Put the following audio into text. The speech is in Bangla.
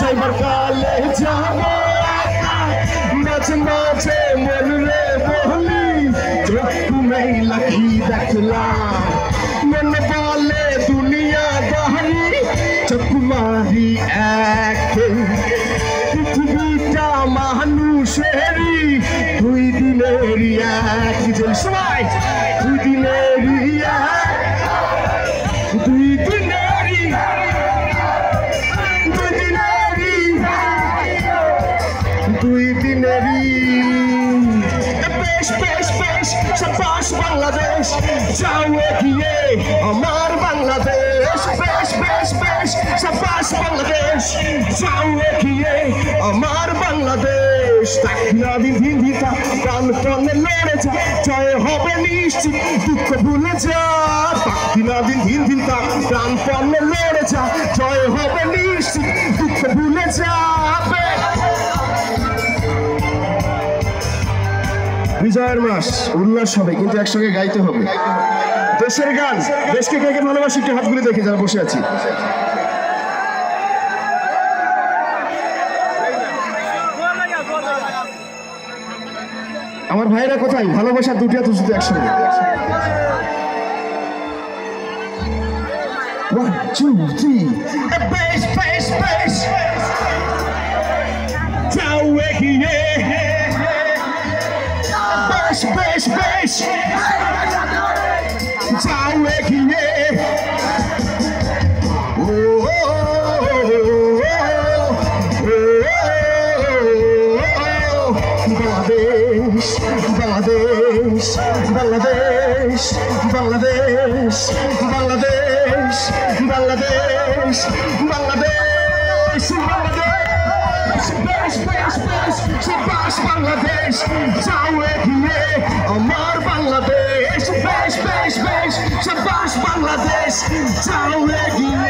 যাইবার কালে যাবো মাঝে মাঝে মনে বলি তুমি লাখি দেখলাম মনে বলে দুনিয়া দাহারি চকুমারি এক পৃথিবীটা মানুষেরই দুই দিনেরই এক সবাই দুই দিনেরই এক দুই দিনেরই দুই দিনেরই বেশ বেশ বেশ সাবাস বাংলাদেশ যাও এগিয়ে আমার বাংলাদেশ বেশ বেশ বেশ সাবাস বাংলাদেশ যাও এগিয়ে আমার বাংলাদেশ তাকিনা দিন দিন দিতা প্রাণ প্রাণে লড়ে যা জয় হবে নিশ্চিত দুঃখ ভুলে যা তাকিনা দিন দিন দিতা প্রাণ প্রাণে লড়ে যা জয় হবে নিশ্চিত দুঃখ ভুলে যাবে বিজয়ের মাস উল্লাস হবে কিন্তু একসঙ্গে গাইতে হবে দেশের গান দেশকে কে কে ভালোবাসি একটু হাতগুলি দেখে যারা বসে আছি আমার ভাইরা কোথায় ভালোবাসা দুটিয়া তো শুধু একসঙ্গে 1 2 3 বেশ বেশ বেশ যাও এগিয়ে বেশ বেশ বেশ যাও এগিয়ে বাংলাদেশ বাংলাদেশ বাংলাদেশ বাংলাদেশ বাংলাদেশ বাংলাদেশ বাংলাদেশ বেশ বেশ বেশ সাবাস বাংলাদেশ যাও এগিয়ে আমার বাংলাদেশ বেশ বেশ বেশ সাবাস বাংলাদেশ যাও এগিয়ে